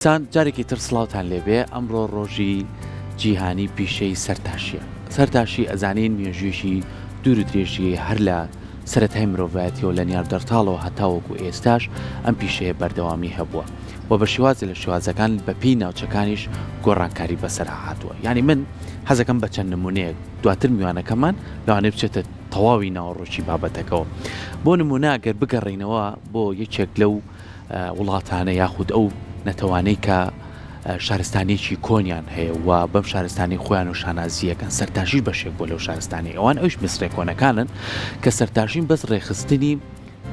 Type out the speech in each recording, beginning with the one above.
سان جارێکی تر سڵاوتان لێبێ ئەمڕۆ ڕۆژی جیهانی پیشەی سەرتاشیە. سەرتاشی ئەزانین مێژوێشی دوور و درێژی هەر لە سەرەتای مرۆڤایەتیەوە لە نیاردەرتاڵەوە هەتاوەکو ئێستاش ئەم پیشەیە بەردەوامی هەبووە و بە شێوازە لە شێوازەکان بە پێی ناوچەکانیش گۆڕانکاری بەسەر هاتووە. یعنی من حەزەکەم بە چەند نمونەیەک دواتر میوانەکەمان لەوانەیە بچێتە تەواوی ناوەڕۆکی بابەتەکەەوە. بۆ نمونە ئەگەر بگەڕێینەوە بۆ یەکێک لەو وڵاتانە یاخود ئەو نەتەوانەی کە شارستانێکی کۆنیان هەیە و بەم شارستانی خۆیان و شانازیەکەن سەرتاشی بەشێک بۆ لەو شارستانی ئەوان ئەوش میسرێ کۆنەکانن کە سەرتاشین بەس ڕێخستنی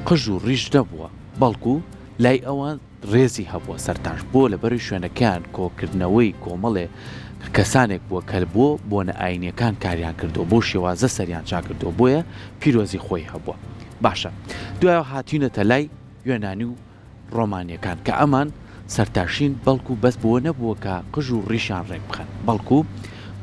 قژ و ڕیش نەبووە بەڵکو لای ئەوان ڕێزی هەبووە سەرتاش بۆ لەبەری شوێنەکان کۆکردنەوەی کۆمەڵێ کەسانێک بووە کەل بۆ نەئاینیەکان کاریان کردو بۆ شێوازە سەریان چاکردو بۆیە پیرۆزی خۆی هەبووە. باشە دوایەوە هاتوونەتە لای یۆنانی و ڕۆمانیەکان کە ئەمان سەرتاشین بەڵکو بەس بۆ نەبووە کە قژ و ڕیشان ڕێک بخەن بەڵکو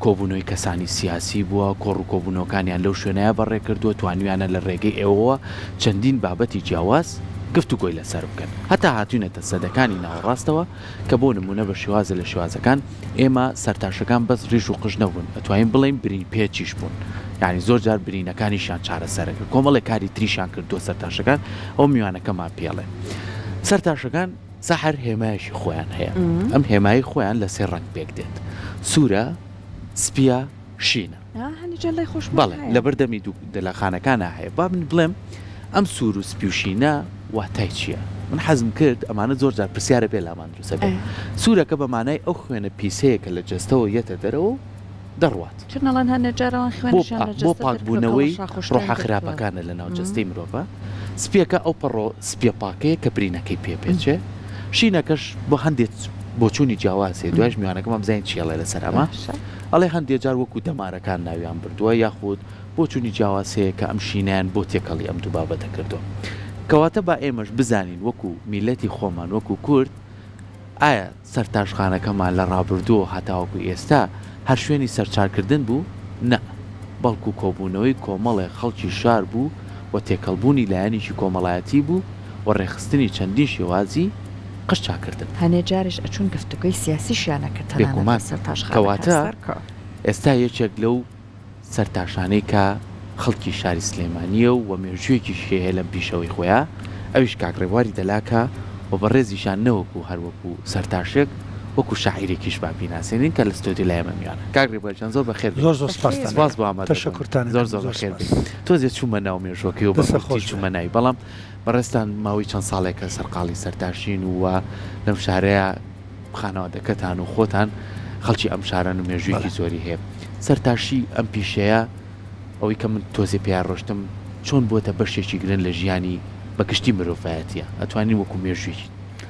کۆبوونەوەی کەسانی سیاسی بووە کۆڕ و کۆبوونەکانیان لەو شوێنەیە بەڕێ کردووە توانویانە لە ڕێگەی ئێوەوە چەندین بابەتی جیاواز گفتوگۆی لەسەر بکەن هەتا هاتوونەتە سەدەکانی ناوەڕاستەوە کە بۆ نمونە بە شێوازە لە شێوازەکان ئێمە سەرتاشەکان بەس ڕیش و قژ نەبوون ئەتوانین بڵین برین پێچیش بوون یعنی زۆر جار برینەکانیشان چارەسەرەکە کۆمەڵی کاری تریشان کردووە سەرتاشەکان ئەو میوانەکەمان پێڵێ. سەرتاشەکان سەحر هێمایشی خۆیان هەیە ئەم هێمایی خۆیان لە سێ ڕنگ پێک دێت سوورە سپیە شینە بەڵێ لە بەردەمی دەلاخانەکانە هەیە با من بڵێم ئەم سوور و سپیوشینە واتای چییە؟ من حەزم کرد ئەمانە زۆر جار پرسیارە بێ لامان دروسە بێ سوورەکە بەمانای ئەو خوێنە پیسەیەکە لە جەستەوە یەتە دەرەوە دەڕوات بۆ پاکبوونەوەی ڕۆحە خراپەکانە لە ناو جەستەی مرۆڤە سپیەکە ئەو پەڕۆ سپیە پاکەیە کە برینەکەی پێچێ شینەکەش بۆ هەندێک بۆچوونی جیاوازێ دوایش میوانەکەم بزانین چیەڵێ لەسەر ئەمە ئەڵێ هەندێک جار وەکو دەمارەکان ناویان بردووە یاخود بۆچوونی جیاوازەیە کە ئەم شینیان بۆ تێکەڵی ئەم دوو بابەتە کردو کەواتە با ئێمەش بزانین وەکو میلەتی خۆمان وەکو کورد ئایا سەرتاشخانەکەمان لە ڕابردووە هەتاوەکو ئێستا هەر شوێنی سەرچارکردن بوو نە بەڵکو کۆبوونەوەی کۆمەڵێ خەڵکی شار بوو و تێکەڵبوونی لایەنێکی کۆمەڵایەتی بوو و ڕێخستنی چەندین شێوازی قژ چاکردن هەنێ جارش ئەچون گفتوگوی سیاسیشیانەکە کەواتە ئێستا یەکێک لەو سەرتاشانەی کە خەڵکی شاری سلێمانیە و مێژوویەکی شێهەیە لەم پیشەوەی خۆیان ئەویش کاکڕێواری دەلاکە و بە ڕێزیشان نەوەکو هەروەکو سەرتاشێک وەکو شاعیرێکیش بابیناسێنین کە لە ستۆدی لای ئەمەمیانە کاکڕێوەریان زۆر بەخێر سپاس بۆ ئامادەکورتان زۆر بەخێر تۆزێ چوومە ناو مێژوەکەی و بەخۆی چوومە ناوی بەڵام بەڕێستان ماوەی چەند ساڵێکە سەرقاڵی سەرتاشین و لەم شارەیە خانەوادەکەتان و خۆتان خەڵکی ئەم شارەن و مێژوویەکی زۆری هەیە سەرتاشی ئەم پیشەیە ئەوەی کە من تۆزێ پێیان ڕۆشتم چۆن بۆتە بەشێکی گرن لە ژیانی بەگشتی مرۆڤایەتیە ئەتوانین وەکو مێژووی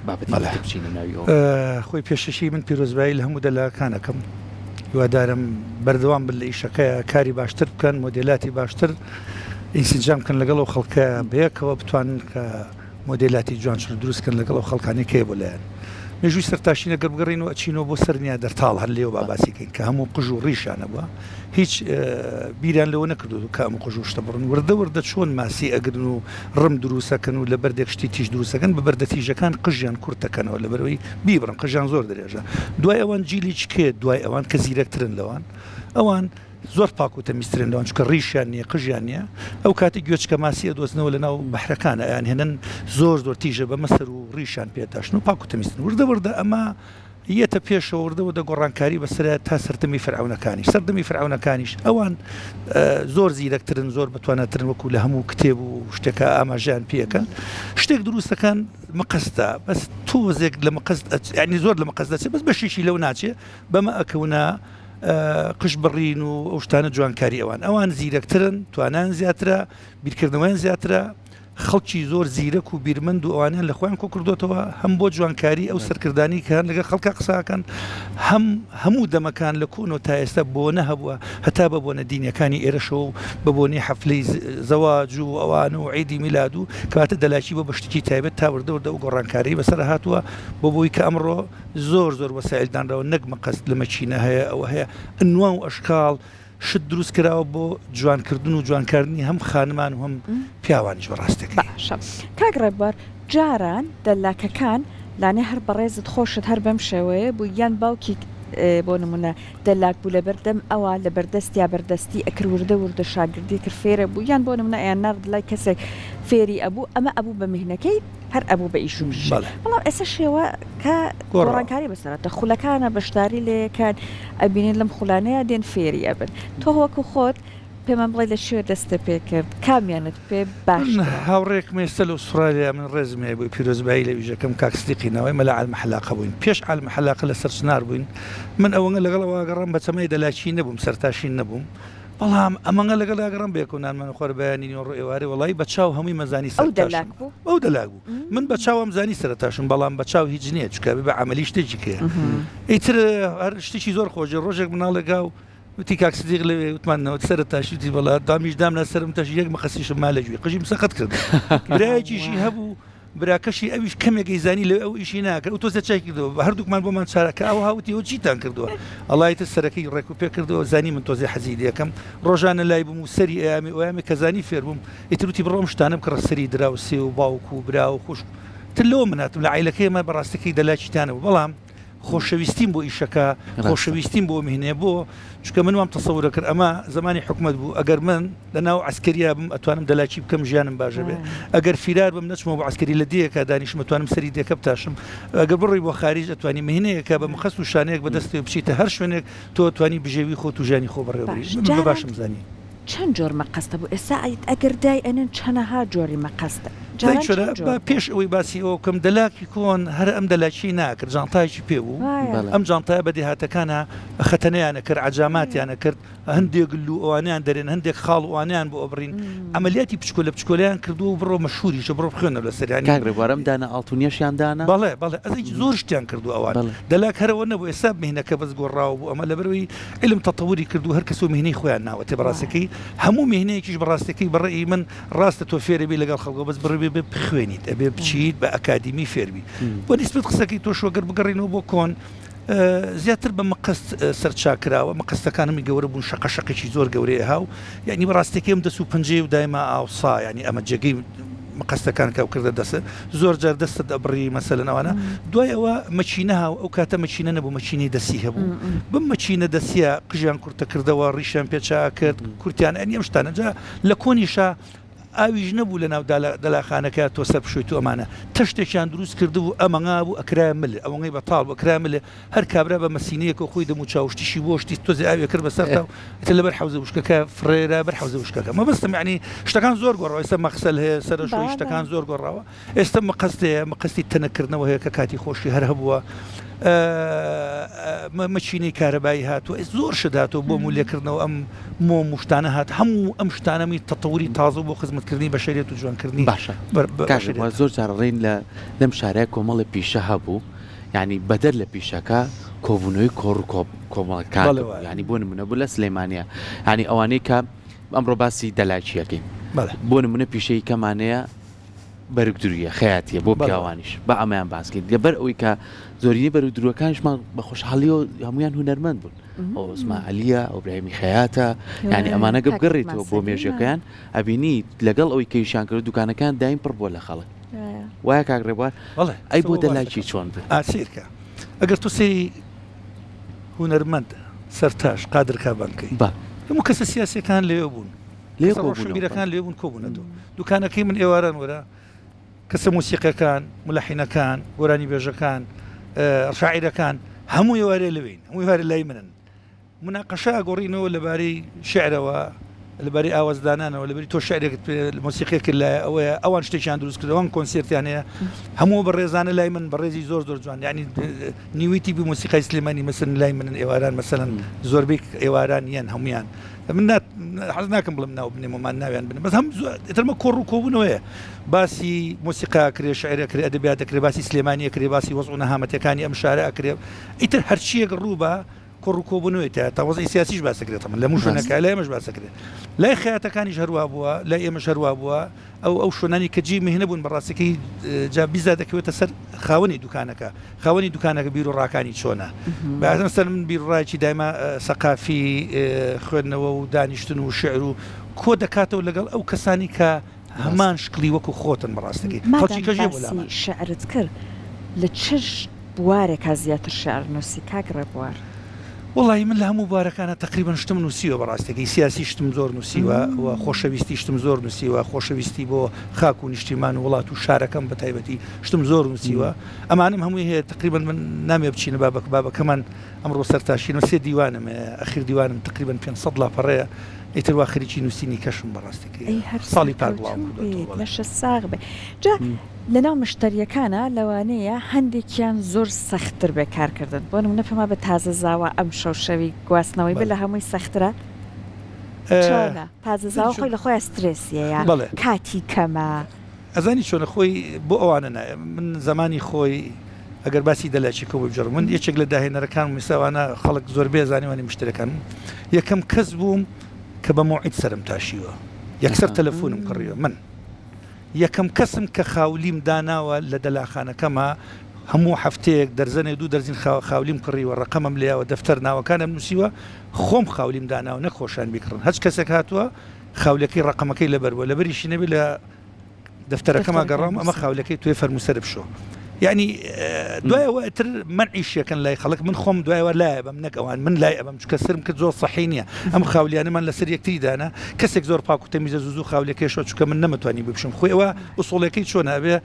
بابەتی بچینە ناویەوە خۆی پێشەشی من پیرۆزبایی لە هەموو دەلاکانەکەم هیوادارم بەردەوام بن لە ئیشەکەیە کاری باشتر بکەن مۆدێلاتی باشتر ئینسیجام بکەن لەگەڵ ئەو خەڵکە بەیەکەوە بتوانن کە مۆدێلاتی جوانشر دروستکەن لەگەڵ ئەو خەڵکانی کێ بۆ لایەن مێژووی سەرتاشینە گەر بگەڕینەوە ئەچینەوە بۆ سەرنیا دەرتاڵ هەر لێوە باباسیکەین کە هەموو قژ و ڕیشانە بووە هیچ بیریان لەوە نەکردو کە ئەم قژ و شتە بڕن وردە چۆن ماسی ئەگرن و ڕم دروستەکەن و لە بەردێک شتی تیژ دروستەکەن بە بەردە تیژەکان قژیان کورتەکەنەوە لە بەرەوەی بیبڕن قژیان زۆر درێژە دوای ئەوان جیلیچ کێت دوای ئەوان کە زیرەکترن لەوان ئەوان زۆر پاک و تەمیزترن لەوان چکە ڕیشیان نییە قژیان نییە ئەو کاتی گوێچکە ماسی ئەدۆزنەوە لە ناو بەحرەکانە یان هێنن زۆر تیژە بە مەسەر و ڕیشان پێداشن و پاک و تەمیزترن وردە ئەمە یەتە پێشەوە وردە گۆڕانکاری بەسرە تا سەردەمی فەرعونەکانیش ئەوان زۆر زیرەکترن زۆر بتوانەترن وەکو لە هەموو کتێب و شتێکە ئاماژیان پێەکەن شتێک دروستەکان مەقەستە بەس تۆزێک لە مەقەست ینی زۆر لە مەقەست دەچێت بەس بەشیشی لەو ناچێ بەمە ئەکەونە قش بڕین و ئەو شتانە جوانکاری ئەوان زیرەکترن توانان زیاترە بیرکردنەوەیان زیاترە خەڵکی زۆر زیرەک و بیرمەند و ئەوانیان لە خۆیان کۆ کردوتەوە هەم بۆ جوانکاری ئەو سەرکردانی کە لەگە خەڵکە قساکەن هەموو دەمەکان لە کۆن و تا ئێستا بۆ نەهەبووە هەتا بە بۆنە دینیەکانی ئێرەشەوە بە بۆنی حەفلەی زەواج و ئەوان و عیدی میلاد و کەواتە دەلاکی بە بەشتێکی تایبەت تا وردە و گۆڕانکاری بەسەر هاتووە بۆ بۆی کە ئەمڕۆ زۆر وەسایلدانراوە نەک مەقەست لە مەچینە هەیە ئەوە هەیە ئەنواع و ئەشکاڵ شت دروست کراوە بۆ جوانکردن و جوانکردنی هەم خانمان و هەم پیاوانیش بەڕاستەکە کاک ڕێبەر جاران دەلاکەکان لانێ هەر بەڕێزت خۆشت هەر بەم شێوەیە بوو یان باوکی بۆ نمونە دەلاک بوو لە بەردەم ئەوە لە بەردەستیا بەردەستی ئەکر وردە شاگردی کرد فێرە بوو یان بۆ نمونە ئەیان نرد لای کەسێک فێری ئەبوو ئەمە ئەبوو بە میهنەکەی هەر ئەبوو بە ئیش و بەڵام ئێستا شێوە کە گۆڕانکاری بەسەرەتە خولەکانە بەشداری لێکان ئەبینین لەم خولانەیە دێن فێری ئەبن تۆ وەکو خۆت پێمان بڵێ لە شوێ دەستە پێ کرد کامیانت پێ باش هاوڕێک مێستا لە ئوسترالیا من ڕێزمێ بووی پیرۆزبایی لە ویژەکەم کاکسدیقینەوەی مەلا عالمەحەلاقە بووین پێش عالمەحەلاقە لە سەر چنار بووین من ئەوەنگە لەگەڵەوە گەڕام بە چەمەی دەلاچی نەبووم سەرتاشین نەبووم بەڵام ئەمەنگە لەگەڵ گەڕام بێکۆنان من خۆر بەیانی نۆڕ ئێوارێ وڵی بە چاو هەمووی مەزانی سەرتاشم ئەو دەلاک بوو من بە چاوم زانی سەرتاشم بەڵام بە چاو هیچ نییە چکە بە عملی شتێکی کێ ئیتر هەر شتێکی زۆر خۆشە ڕۆژێک مناڵێگا و وتی کاکسدیق لەوێ وتمانەوە سرە تاشتی بەڵات دامیش دام لە سرم تاش یەک مەخەسیشم ما لەگوێ قژیم سەقەت کرد برایەکیشی هەبوو براکەشی ئەویش کەمێکی زانی لە ئەو ئیشی ناکرد و تۆ چای کردەوە بە هەردووکمان بۆمان چارەکە ئەو هاوتی ئەو چیتان کردووە ئەڵایتە سەرەکەی ڕێک و پێ کردەوە زانی من تۆزی حەزی دەکەم ڕۆژانە لای بووم و سەری ئەیامی کە زانی فێر بووم ئیتروتی بڕۆم شتانم کە ڕەسەری درا و سێ و باوک و برا و خوش تلەوە مناتم لە عیلەکەیمە بەڕاستەکەی دەلاچیتانەوە بەڵام خۆشەویستیم بۆ ئیشەکە خۆشەویستیم بۆ میهنێ بۆ چکە من وام تەسەورە کرد ئەمە زمانی حکومت بوو ئەگەر من لەناو عسکەریە بم ئەتوانم دەلاچی بکەم ژیانم باشە بێ ئەگەر فیرار بم نەچمەوە بۆ عسکەری لە دیەکە دانیشم ئەتوانم سەری دێکە بتاشم ئەگەر بڕی بۆ خارج ئەتوانی مهینەیەکە بە مخەس و شانەیەک بەدەستێ بچیتە هەر شوێنێک تۆ ئەتوانی بژێوی خۆت و ژیانی خۆ بەڕێوەبری باشم زانی چەند جۆر مەقەستە بوو ئێستا ئەگەر دای ئەنن چەنەها جۆری مەقەستە پێش ئەوەی باسی ئەو کەم دەلاکی کۆن هەر ئەم دەلاکی ناکرد جانتایکی پێ بوو ئەم جانتای بەدیهاتەکانە خەتەنەیانە کرد عجاماتیانە کرد هەندێک گلو ئەوانیان دەرێن هەندێک خاڵ وانیان بۆ ئەبڕین ئەمەلیاتی بچکۆل لە بچکۆلیان کردو و بڕۆ مەشهوریشە بڕۆ بخوێنە لە سەریانی کاگڕێوارەم دانا ئاڵتونیەشیان دانا بەڵێ ئەزی زۆر شتیان کردو ئەوان دەلاک هەرەوە نەبوو ئێستا مهینەکە بەس گۆڕاوە بوو ئەمە لەبەرەوەی علم تەتەووری کردو هەر کەس و مهینەی خۆیان ناوەتێ بەڕاستەکەی هەموو مهینەیەکیش بەڕاستەکەی بەڕێی من ڕاستە تۆ فێرە بێ لەگەڵ خەڵکە بەس بڕێ بێ بخوێنیت ئەبێ بچیت بە ئەکادیمی فێربی بۆ نیسبەت قسەکەی تۆ شۆگەر بگەڕینەوە بۆ کۆن زیاتر بە مەقەست سەرچاکراوە مەقەستەکانمی گەورە بوون شەقەشەقێکی زۆر گەورەیە هاو یعنی بەڕاستەکەم دەست و پەنجەی و دایما ئاوسا ینی ئەمە جێگەی مەقەستەکان کەو کردە دەسە زۆر جار دەستت ئەبڕی مەسەلەن ئەوانە دوای ئەوە مەچینە هاو ئەو کاتە مەچینە نەبوو مەچینەی دەسی هەبوو بم مەچینە دەسیە قژیان کورتە کردەوە ڕیشیان پێچا کرد کورتیان ئەنی ئەم شتانە جا لە کۆنیشە ئاویش نەبوو لە ناو دەلاخانەکە تۆ سەر بشویت و ئەمانە تەشتێکیان دروست کردبوو ئەمەঙا بوو ئەکرا مل ئەوەی بەتاڵ ئەکرا مل هەر کابرا بە مەسینەیەکە خۆی دەمو چاوشتیشی بۆشتی تۆزی ئاوی کرد بەسەرتا لەبەر حوزە وشکەکە فرێرا بەر حوزە وشکەکە مەبەستم یعنی شتەکان زۆر گۆڕەوە ئێستا مەخسەل هەیە سەرشۆی شتەکان زۆر گۆڕاوە ئێستا مەقەستی تەنەکردنەوە هەیە کە کاتی خۆشی هەر هەبووە مەچینەی کارەبایی هاتووە زۆر شداتەوە بۆ مولێکردنەوە ئەم مۆ مشتانە هات هەموو ئەم شتانەمی تەتەووری تازە بۆ خزمەتکردنی بەشێریەت و جوانکردنی باشە زۆر جارڕین لەم شارەیە کۆمەڵی پیشە هەبوو یعنی بەدەر لە پیشەکە کۆبوونەوەی کۆمەڵەکان ینی بۆ نمونە بوو لە سلەیمانیە ینی ئەوانەی کە ئەمڕۆ باسی دەلاکیەکەین بۆ نمونە پیشەی کەمانەیە بەرگدرویە خەیاتیە بۆ پیاوانیش بە ئەمەیان باسکرد لەبەر ئەوەی کە زۆرینی بەرگدروەکانشمان بە خۆشحاڵی و هەمویان هونەرمەند بوون ئەو ئۆسماعەلیە ئەو برایمی خەیاتە ینی ئەمانە گە بگەڕێتەوە بۆ مێژەکەیان ئەبینی لەگەڵ ئەوەی کەیشان کرد دوکانەکان دایم پڕ بۆ لە خەڵک وایە کاگڕێبوار ئەی بۆ دەلاکی چۆن بێت ئاسیرکە ئەگەر تو سێری هونەرمەند سەرتاش قادرکا بانکەی هەموو کەسە سیاسیەکان لێوە بوون ڕۆژبیرەکان لێ بوون کۆبوونە دوکانەکەی من ئێواران وەرە کەسە موسیقەکان ملەحینەکان گۆرانی بێژەکان شاعیرەکان هەموو ێوارێ لەوین هەموو ێوارێ لای منن مناقەشە ئەگۆڕینەوە لەبارەی شعرەوە لەبارەی ئاوازدانانەوە لەبەری تۆ شعرێکت مۆسیقی کرد لە ئەوەیە ئەوان شتێکیان دروست کردەوەن کۆنسێرتیان هەیە هەموو بەڕێزانە لای من بەڕێزی زۆر جوان یعنی نیویتی بی مۆسیقای سلێمانی مەسن لای منن ئێواران مەسەلەن زۆربەی ئێواران یەن هەمویان من حەز ناکەم بڵم ناو بنێمەمان ناویان بن بەس هەم ئێترمە کۆڕ و کۆبوونەوەیە باسی مۆسیقا کرێ شعرە کرێ ئەدەبیات دەکرێ باسی سلێمانی کرێ باسی وەزع و نەهامەتەکانی ئەم شارە ئەکرێ ئیتر هەرچیەک ڕوو بە کۆڕ و کۆبوونەوەیە تا وەزعی سیاسیش باسەکرێت من لە هەموو شوێنەکە لای ئێمەش باسەکرێت لای خەیاتەکانیش هەروە بووە لای ئێمەش هەروە بووە ئەو شوێنانی کە جی مهنە بوون بەڕاستەکەی جا بیزا دەکەوێتە سەر خاوەنی دوکانەکە بیر و ڕاکانی چۆنە بەسەر من بیرڕایکی دایما سەقافی خوێندنەوە و دانیشتن و شعر و کۆ دەکاتەوە لەگەڵ ئەو کەسانی کە هەمان شکلی وەکو خۆتن بەڕاستەکەی خەڵکی کەژێ شعرت کرد لە چش بوارێک زیاتر شعر نووسی کاک ڕێبوار وڵی من لە هەموو بارەکانە تقریبان شتم نووسیوە بەڕاستێکی سیاسی شتم زۆر نووسیوە و خۆشەویستی شتم زۆر نووسیوە خۆشەویستی بۆ خاک و نیشتیمان و وڵات و شارەکەم بە تایبەتی شتم زۆر نووسیوە ئەمانم هەمووی هەیە تقریبان من نامێ بچینە بابەکەمان ئەمڕۆ سەرتاشین و سێ دیوانم ئەخیر دیوانم تقریبان 500 لاپەڕەیە ئیتر وا خەریکی نووسینی کەشم بەڕاستێکی ساڵی پار لەشە ساغ بێ جا لەناو مشتریەکانە لەوانەیە هەندێکیان زۆر سەختتر بێکارکردن بۆ نمونە پێما بە تازە زاوە ئەم شەوشەوی گواستنەوەی بە لە هەمووی سەخترە تازە زاوە خۆی لە خۆی ئەسترێسیە کاتی کەمە ئەزانی چۆنە خۆی بۆ ئەوانە من زمانی خۆی ئەگەر باسی دەلاچیکە بۆ بجڕ من یەکێک لە داهێنەرەکان میساوانە خەڵک زۆر بێزانیوانی مشتەکان یەکەم کەس بووم کە بە موعید سرم تاشیوە یەکسەر تەلەفۆنم کڕیوە من یەکەم کەسم کە خاولیم داناوە لە دەلاخانەکەمە هەموو هەفتەیەک دەرزەنێ دوو دەرزین خاولیم کڕیوە ڕقەمم لێەوە دەفتەر ناوەکانم نووسیوە خۆم خاولیم داناوە نەخۆشان بیکڕن هەچ کەسێک هاتووە خاولەکەی ڕقەمەکەی لەبەرەوە لەبەریشی نەبێت لە دەفتەرەکەما گەڕام ئەمە خاولەکەی توێ فەرموسەر بشۆ یعنی دوایەوە تر منعیشیەکەن لای خەڵک من خۆم دوایەوە لایە بەم نەکەوان من لای ئەمەم چکە سرم کرد زۆر سەحی نییە ئەم خاولیانەمان لەسەر یەکتری دانا کەسێک زۆر پاک و تەمیزە زوو خاولەکەیشەوە چکە من نەمەتوانی بپشم خۆیەوە ئوسوڵەکەی چۆن ئەبێ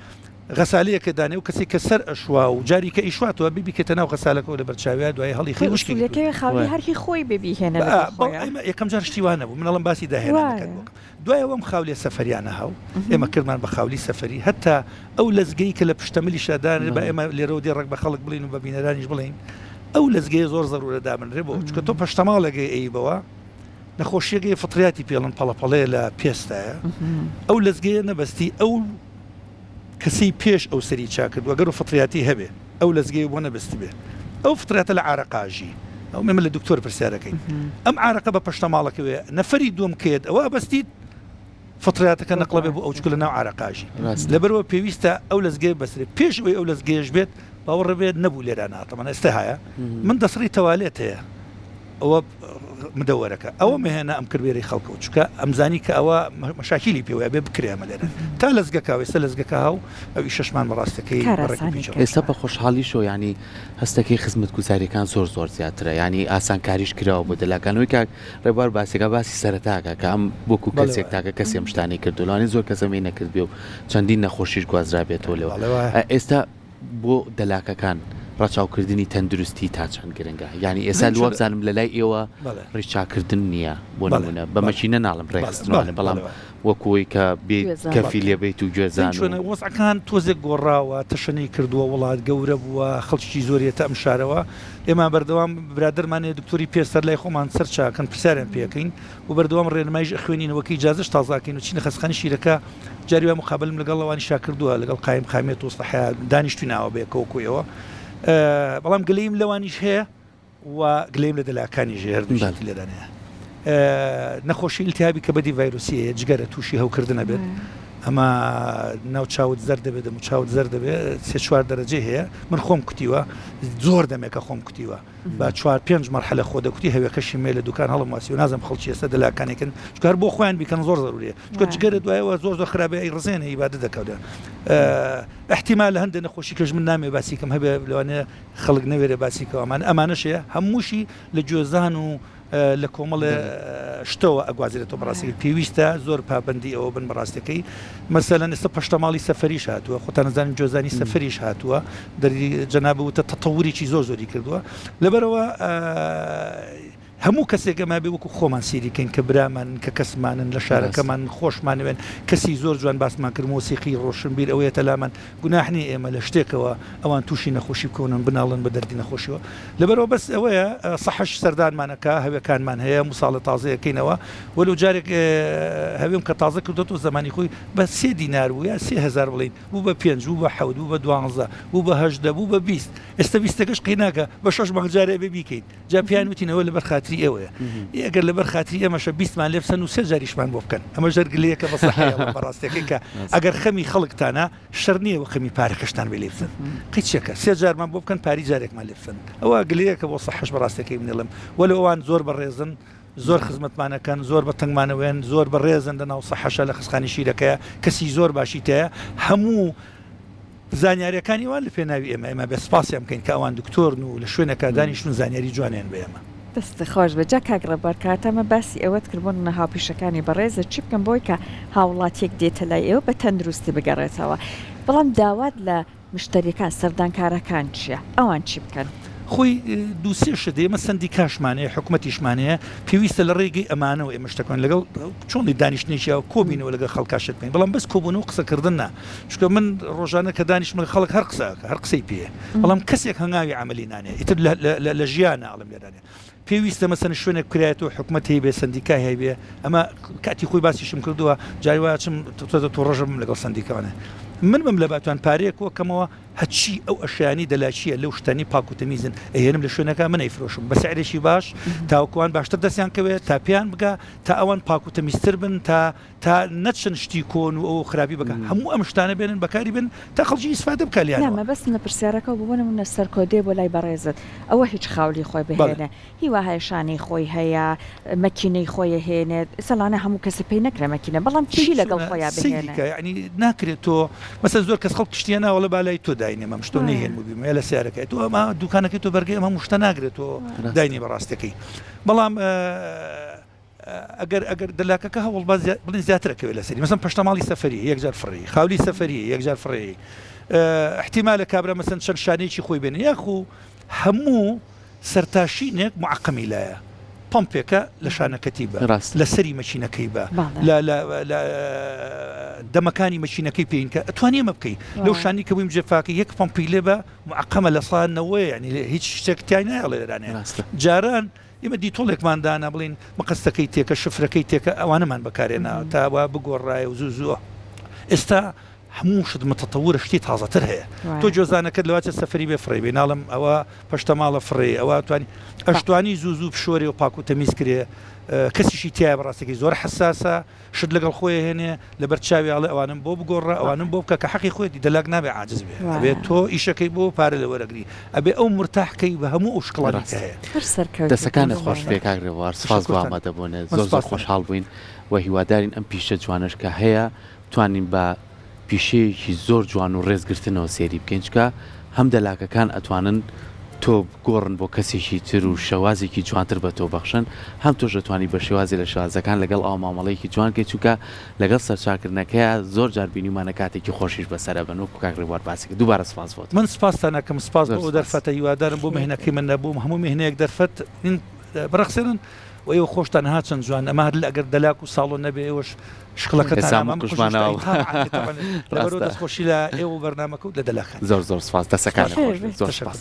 غەسالەیەکە دانێ و کەسی کە سەر ئەشوا و جاری کە ئیشواتەوە بیبیکێتە ناو غەسالەکەەوە لە بەرچاویە دوای هەڵی خی وشکەکەی خاوی هەرکی خۆی ببیهێنە یەکەم جار شتیوانە بوو منەڵم باسی داهێنەکەت بووکم دوایەوەم خاولێ سەفەریانە هاو ئێمە کردمان بە خاولی سەفەری هەتا ئەو لەزگەی کە لە پشتەمەلی شادان بە ئێمە لێرەوە دێ ڕێک بە خەڵک بڵین و بە بینەرانیش بڵین ئەو لەزگەی زۆر زەرورە دامنرێ بۆ چکە تۆ پەشتەماڵەگەی ئەیبەوە نەخۆشیەکەی فطریاتی پێڵن پەڵەپەڵەیە لە پێستایە ئەو لەزگەیە نەبەستی ئەو کەسی پێش ئەو سەری چاکرد وەگەر و فطریاتی هەبێ ئەو لەزگەی بۆ نەبستی بێ ئەو فطراتە لە عارەقاژی ئەو مێمە لە دکتۆر پرسیارەکەی ئەم عارەقە بە پەشتەماڵەکەوێ نەفەری دوم کێت ئەوە بەستیت فطراتەکە نەقڵەبێ بۆ ئەو چکە لە ناو عارەقاژی لەبەرەوە پێویستە ئەو لەزگەی بەسرێ پێش ئەوەی ئەو لەزگەیەش بێت باوەڕە بێت نەبوو لێران ئاتەمەن ئێستا هەیە من دەسڕی تەوالێت هەیە ئەوە مدەوەرەکە ئەوە مهێنە ئەم کردێری خەڵکە و چکە ئەمزانی کە ئەوە مەشاکیلی پێوەیە بێ بکرێمە لێرە تا لەزگەکە ئێستا لەزگەکە هاو ئەوی شەشمان بەڕاستەکەی ئێستا بە خۆشحاڵی شۆ ینی هەستەکەی خزمەت گوزاریەکان زۆر زیاترە ینی ئاسان کاریش کراوە بۆ دەلاکانەوەی کاک ڕێبوار باسێکە باسی سەرەتاکە کە ئەم بۆکو کەسێک تاکە کەسی ئەم شتانی کردوڵانی زۆر کەسەمەی نەکرد بێ و چەندین نەخۆشیش گوازرا بێتەوە لەوە ئێستا بۆ دەلاکەکان ڕاچاوکردنی تەندروستی تا چەند گرنگە ینی ئێستا لوە بزانم لە لای ئێوە ڕیچاکردن نییە بۆ نمونە بەمەچینە ناڵم ڕێکستوانە بەڵام وەکوی کە کەفی لێ بیت و گوێزان وەزعەکان تۆزێک گۆڕاوە تەشەنەی کردووە وڵات گەورە بووە خەڵکی زۆریەتە ئەم شارەوە ئێمە بەردەوام برادرمانێ دکتۆری پێستەر لای خۆمان سەر چاکەن پرسیاریان پێەکەین و بەردەوام ڕێنمایش خوێنینەوەکەی جازش تازاکەین و چینە خەسخانی شیرەکە جاریوە مقابلم لەگەڵەوانی شاکردووە لەگەڵ قایم خامێت و سەحیا دانیشتوی ناوە بێکەوەکویەوە بەڵام گلەیم لەوانیش هەیە و گلەیم لە دەلاکانی ژێر لێرانەیە نەخۆشی التیابی کە بەدی ڤایرۆسیە جگەرە تووشی هەوکردنە بێت ئەمە ناو چاوت زەر دەبێت دەم چاوت زەر دەبێت سێ چوار دەرەجێ هەیە من خۆم کوتیوە زۆر دەمێکە خۆم کوتیوە با چوار پێنج مەرحلە خۆ دەکوتی هەوێکەشی مێ لە دوکان هەڵم واسی و نازم خەڵکی ئێستا دەلاکانێکن چکار بۆ خۆیان بیکەن زۆر زەروریە چکە جگەرە دوایەوە زۆر خراپە ئەی ڕزێنە ئیبادە دەکەوتە احتیمال لە هەندێک نەخۆشی کەژ من نامێ باسیکەم هەبێ لەوانەیە خەڵک نەوێرە باسیکەوەمان ئەمانەشەیە هەمووشی لە گوێزان و لە کۆمەڵە شتەوە ئەگوازرێتەوە بەڕاستەکەی پێویستە زۆر پابندی ئەوە بن بەڕاستەکەی مەسەلەن ئێستا پەشتەماڵی سەفەریش هاتووە خۆتان نەزانین جۆزانی سەفەریش هاتووە دەری جەنابوتە تەتەوریی زۆری کردووە لەبەرەوە هەموو کەسێک ئەما بێ وەکو خۆمان سیریکەین کە برامان کە کەسمانن لە شارەکەمان خۆشمانوێن کەسی زۆر جوان باسمان کرد مۆسیقی ڕۆشنبیر ئەوەیە تەلامان گوناحنی ئێمە لە شتێکەوە ئەوان تووشی نەخۆشی بکەونن بناڵن بە دەردی نەخۆشیەوە لەبەرەوە بەس ئەوەیە سەحش سەردانمانەکە هەوێکانمان هەیە موساڵە تازەیەکەینەوە وەلو جارێک هەوێم کە تازە کردوەوە زمانی خۆی بە 3 دینار بوو یا 3000 بڵین بوو بە 5 بوو بە 7 بوو بە 12 بوو بە 8 بوو بە 20 ئێستا 20ەکەش قیناکە بە 6 مانگ جارێ بێ بیکەین جا پیان وتینەوە لەبەر خاتری ئێوەیە ئەگەر لەبەر خاتری ئەمەشە 20مان لێ بسەن و 3 جاریشمان بۆ بکەن ئەمە ژەرگلەیەکە بە سەحەیە بەڕاستیەکەی کە ئەگەر خەمی خەڵکتانە شەر نییە و خەمی پارەکەشتان بێ لێ بسن قیچێکە 3 جارمان بۆ بکەن پاری جارێکمان لێ بسن ئەوە گلەیەکە بۆ سەحەش بەڕاستیەکەی منێڵم وەلو ئەوان زۆر بەڕێزن زۆر خزمەتمانەکەن زۆر بە تەنگمانەوێن زۆر بە ڕێزن لەناو سەحەشە لە خزخانی شیرەکەیە کەسی زۆر باشی تەیە هەموو زانیاریەکانی وان لە پێناوی ئێمە بە سپاسیان بکەین کە ئەوان دکتۆرن و لە شوێنەکە دانیشتون زانیاری جوانیان بە ئێمە. دەستی خۆش بە جا کاک ڕێبەرکاتەمە باسی ئەوەت کردبوون نە هاوپیشەکانی بەڕێزە چی بکەم بۆی کە هاوڵاتیەک دێتە لای ئێوە بە تەندروستی بگەڕێتەوە بەڵام داوات لە مشتریەکان سەردانکارەکان چییە؟ ئەوان چی بکەن؟ خۆی دووسێ شدێ ئمە سندی کاشمانەیە حکوومەتیشمانەیە پێویستە لە ڕێگەی ئەمانەوە ئێمە شتەکان لەگەڵ چۆنی دانیشتێکیەوە کۆبینەوە لەگە خەڵکاشت بین بەڵام بەس کۆبوونەوە قسەکردنە چکە من ڕۆژانە کە دانیشتمە خەڵک هەر قسەکە هەر قسەی پێ بەڵام کەسێک هەنگاوی عملی نانێ ئیتر لە ژیان ئاڵم لێدانێ پێویستە مەسەن شوێنێک کرایەوە حکوومەت هەیە بێ سندیکای هەیە بێ ئەمە کاتی خۆی باسیشم کردووە جاری وایە چم تو ڕۆژم لەگەڵ سندیکانە من بم لە باتوان پارەیەک وەکەمەوە هەچی ئەو ئەشیانی دەلاچیە لەو شتانی پاکوتەمیزن ئەهێنم لە شوێنەکە من ئەیفرۆشم بە سعرێکی باش تاوەکوان باشتر دەستیان کەوێت تا پێیان بگە تا ئەوان پاکوتەمیزتر بن تا نەچن شتی کۆن و ئەو خراپی بگە هەموو ئەم شتانە بێنن بەکاری بن تا خەڵکی ئیسفادە بکالیان نامە بەس نەپرسیارەکە ببوونم نە سەرکۆدێ بۆ لای بەڕێزت ئەوە هیچ خاولی خۆی بهێنێ هیوا هەیەشانی خۆی هەیە مەکینەی خۆی هێنێت سەلانە هەموو کەسی پێی نەکرێ مەکینە بەڵام چی لەگەڵ خۆیان بهێنێ ینی ناکرێت تۆ مەسەن زۆر کەس خەڵک شتیە ناوەڵە بالای تۆ داینێ مەم شتۆ نهێن ببیمە لە سیارەکەی تۆ ئەمە دوکانەکەی تۆ بەرگی ئەمە شتە ناگرێت تۆ داینی بەڕاستەکەی بەڵام ئەگەر دەلاکەکە هەوڵ بڵین زیاترەکەوێت لەسەری مەسەن پشتەماڵی سەفەری یەکجار فڕی خاولی سەفەری یەکجار فڕی احتیمالە کابرا مەسەن چەند شانێکی خۆی بێنێ یاخو هەموو سەرتاشینێک معقەمی لایە پمپێکە لە شانەکەتی بە لە سەری مەچینەکەی بە لە دەمەکانی مەچینەکەی پێین کە ئەتوانێ مە بکەی لەو شانی کە بوویم جێفاکە یەک پمپی لێ بە معقەمە لە سانەوەی ینی هیچ شتێکتیای نایڵێ لەرانێ جاران ئێمە دیتۆڵێکماندانا بڵین مەقەستەکەی تێکە شفرەکەی تێکە ئەوانەمان بەکارێنە تاوا بگۆڕایە و زوو ئێستا هەموو شت متەتەورە شتی تازەتر هەیە تۆ جۆزانەکەت لەواتە سەفری بێ فڕێ بێ ناڵم ئەوە پشتەماڵە فڕێ ئەوە توانی ئەشتوانی زوو بشۆرێ و پاک و تەمیز کرێ کەسیشی تایە بەڕاستەکەی زۆر حساسە شت لەگەڵ خۆی هێنێ لە بەرچاویاڵێ ئەوانم بۆ بگۆڕە ئەوانم بۆ بکە کە حەقی خۆی دەلاک نابێ عاجز بێ ئەبێ تۆ ئیشەکەی بۆ پارە لە وەرەگری ئەبێ ئەو مرتاحکەی بە هەموو ئەو شکڵانی هەیە دەسەکانی خۆش پێکاگرێوار سپاس بۆ ئامادەبوونێ زۆر خۆشحاڵ بووین و هیوادارین ئەم پیشە جوانش کە هەیە توانین بە پیشەیەکی زۆر جوان و ڕێزگرتنەوە سێری بکەنجکە هەم دەلاکەکان ئەتوانن تۆ گۆڕن بۆ کەسێکی تر و شەوازێکی جوانتر بە تۆ بەخشن هەم تۆ دەتوانی بە شێوازی لە شازەکان لەگەڵ ئەو مامەڵەیەکی جوانکە چووکە لەگەڵ سەرچاکردنەکەیە زۆر جار بینیمانە کاتێکی خۆشیش بەسەرە بن و کاکڕێوار باسێک دووبارە سپاس بۆت من سپاسانەکەم سپاس بۆ دەرفەتە هیوادارم بۆ مهنەکەی من نەبووم هەموو مهنەیەک دەرفەت بڕخسێنن و ئێوە خۆشتان هاچەند جوان ئەمە هەر ئەگەر دەلاک و ساڵۆ نەبێ ئێوەش شقلەکەتانمانەوە دەستخۆشی لە ئێوە بەرنامەکە و لە دەلاکان زۆر سپاس دەسەکان زۆر سپاس.